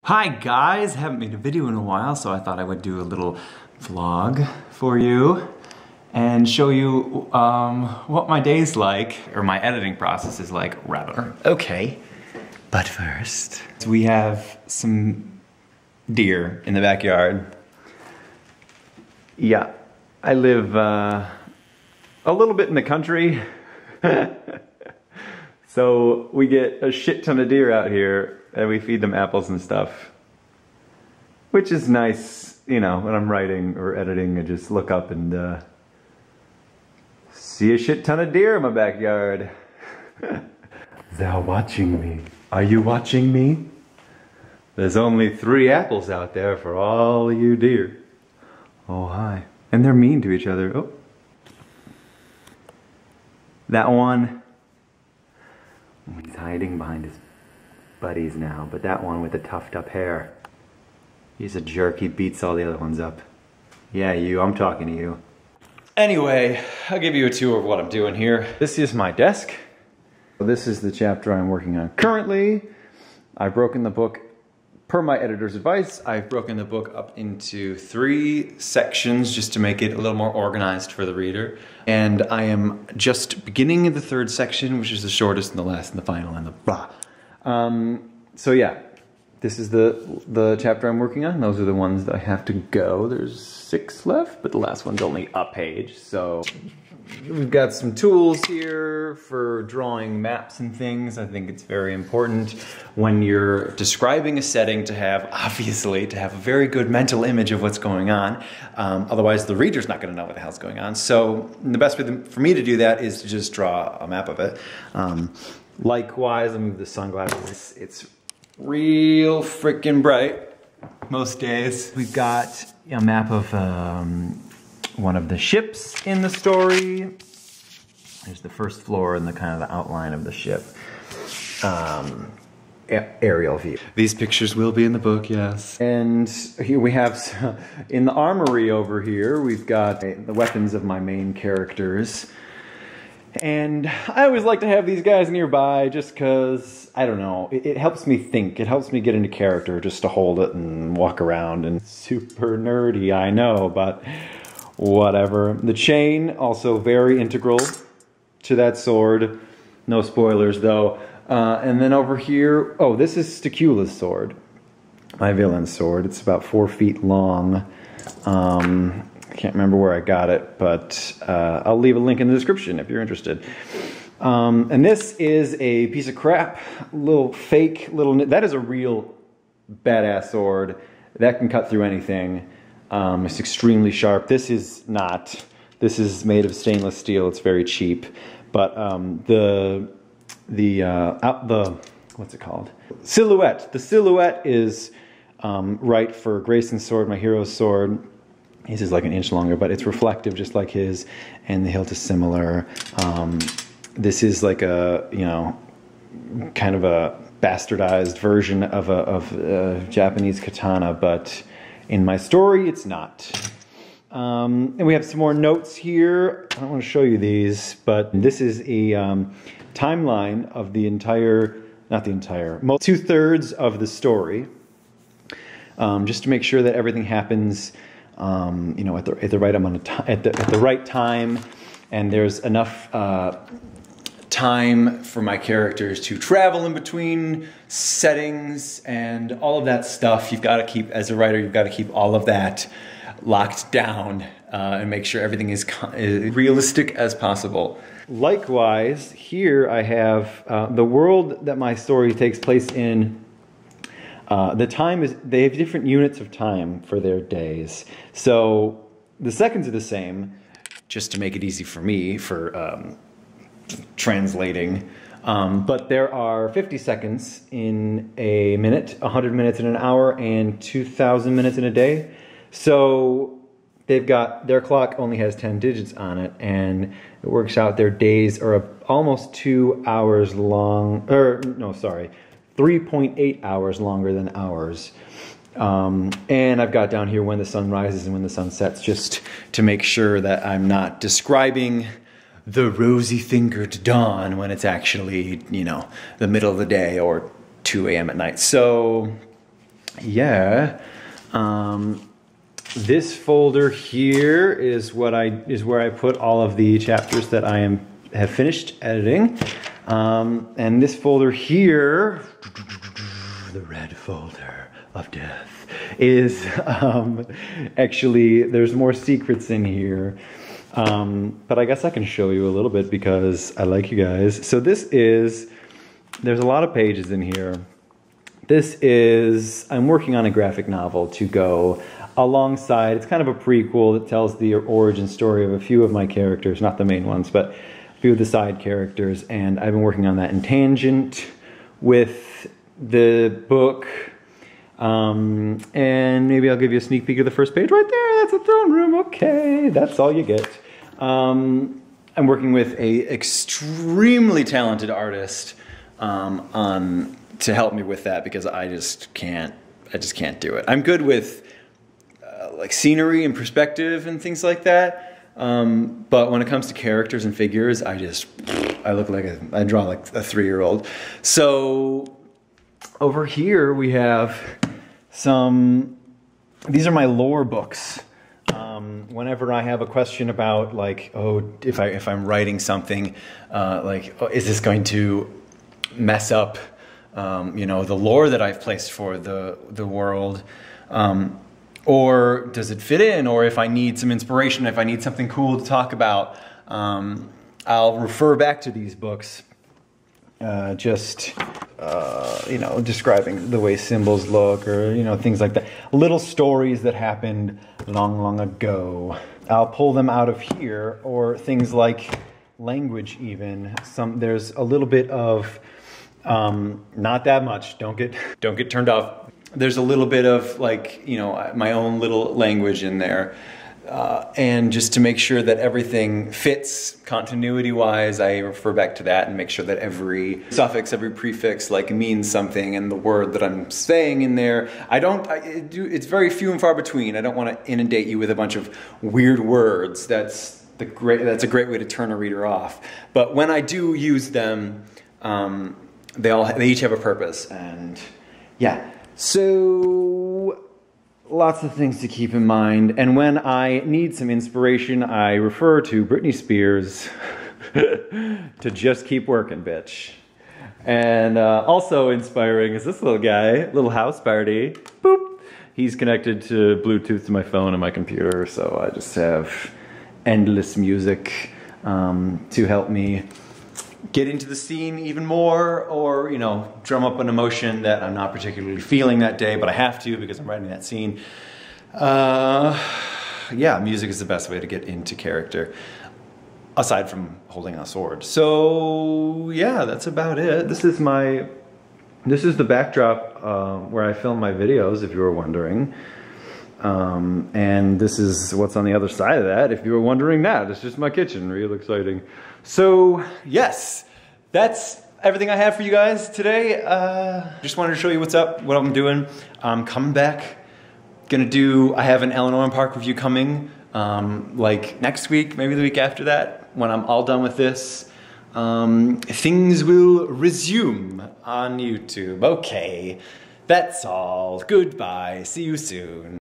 Hi guys, haven't made a video in a while, so I thought I would do a little vlog for you and show you what my day's like, or my editing process is like, rather. Okay, but first, we have some deer in the backyard. Yeah, I live a little bit in the country, so we get a shit ton of deer out here. And we feed them apples and stuff, which is nice, you know, when I'm writing or editing, I just look up and see a shit ton of deer in my backyard. They're watching me. Are you watching me? There's only 3 apples out there for all you deer. Oh, hi. And they're mean to each other. Oh. That one, he's hiding behind his buddies now, but that one with the tufted up hair, he's a jerk. He beats all the other ones up. Yeah, you, I'm talking to you. Anyway, I'll give you a tour of what I'm doing here. This is my desk. This is the chapter I'm working on currently. I've broken the book, per my editor's advice, I've broken the book up into 3 sections just to make it a little more organized for the reader. And I am just beginning the 3rd section, which is the shortest and the last and the final and the blah. So yeah, this is the chapter I'm working on. Those are the ones that I have to go. There's 6 left, but the last one's only a page. So we've got some tools here for drawing maps and things. I think it's very important when you're describing a setting to have, obviously, to have a very good mental image of what's going on. Otherwise, the reader's not going to know what the hell's going on. So the best way for me to do that is to just draw a map of it. Likewise, let me move the sunglasses. It's real freaking bright most days. We've got a map of one of the ships in the story. There's the first floor and the kind of the outline of the ship. Aerial view. These pictures will be in the book, yes. And here we have, in the armory over here, we've got the weapons of my main characters. And I always like to have these guys nearby just because, I don't know, it helps me think. It helps me get into character just to hold it and walk around. And super nerdy, I know, but whatever. The chain, also very integral to that sword. No spoilers though. And then over here, oh, this is Sticula's sword. My villain's sword. It's about 4 feet long. I can't remember where I got it, but I'll leave a link in the description if you're interested. And this is a piece of crap, little fake, that is a real badass sword. That can cut through anything. It's extremely sharp. This is not. This is made of stainless steel. It's very cheap. But what's it called? Silhouette. The silhouette is right for Grayson's sword, my hero's sword. His is like an inch longer, but it's reflective just like his, and the hilt is similar. This is like a, you know, kind of a bastardized version of a Japanese katana, but in my story, it's not. And we have some more notes here. I don't want to show you these, but this is a timeline of the entire, not the entire, 2/3 of the story, just to make sure that everything happens you know, at the right amount of time, at the right time, and there's enough time for my characters to travel in between settings and all of that stuff. You've got to keep, as a writer, you've got to keep all of that locked down and make sure everything is realistic as possible. Likewise, here I have the world that my story takes place in. The time is, they have different units of time for their days. So the seconds are the same, just to make it easy for me for translating. But there are 50 seconds in a minute, 100 minutes in an hour, and 2,000 minutes in a day. So they've got, their clock only has 10 digits on it, and it works out their days are almost 2 hours long, or no, sorry, 3.8 hours longer than ours. And I've got down here when the sun rises and when the sun sets, just to make sure that I'm not describing the rosy-fingered dawn when it's actually, you know, the middle of the day or 2 a.m. at night. So yeah, this folder here is where I put all of the chapters that I have finished editing. And this folder here, the red folder of death, is actually, there's more secrets in here. But I guess I can show you a little bit because I like you guys. So there's a lot of pages in here. I'm working on a graphic novel to go alongside. It's kind of a prequel that tells the origin story of a few of my characters, not the main ones, but a few of the side characters. And I've been working on that in tangent with the book. And maybe I'll give you a sneak peek of the first page right there. That's a throne room. Okay, that's all you get. I'm working with a extremely talented artist to help me with that because I just can't do it. I'm good with like scenery and perspective and things like that. But when it comes to characters and figures, I draw like a 3-year-old. So over here we have these are my lore books. Whenever I have a question about like, if I'm writing something, is this going to mess up the lore that I've placed for the world, or does it fit in, or if I need some inspiration, if I need something cool to talk about, I'll refer back to these books, describing the way symbols look, or things like that, little stories that happened long ago. I'll pull them out of here, or things like language even. There's a little bit of not that much. Don't get turned off. There's a little bit of my own little language in there, and just to make sure that everything fits continuity-wise, I refer back to that and make sure that every suffix, every prefix means something, and the word that I'm saying in there, it's very few and far between. I don't want to inundate you with a bunch of weird words. That's a great way to turn a reader off. But when I do use them, they each have a purpose, and yeah. So lots of things to keep in mind. And when I need some inspiration, I refer to Britney Spears to just keep working, bitch. And also inspiring is this little guy, little house party. Boop. He's connected to Bluetooth to my phone and my computer, so I just have endless music to help me get into the scene even more, or drum up an emotion that I'm not particularly feeling that day, but I have to because I'm writing that scene. Yeah, music is the best way to get into character, aside from holding a sword. So yeah, that's about it. This is the backdrop where I film my videos, if you were wondering. And this is what's on the other side of that, if you were wondering that. It's just my kitchen, real exciting. So yes, that's everything I have for you guys today. Just wanted to show you what's up, what I'm doing. I'm coming back. I have an Eleanor and Park review coming, next week, maybe the week after that, when I'm all done with this. Things will resume on YouTube. Okay, that's all. Goodbye. See you soon.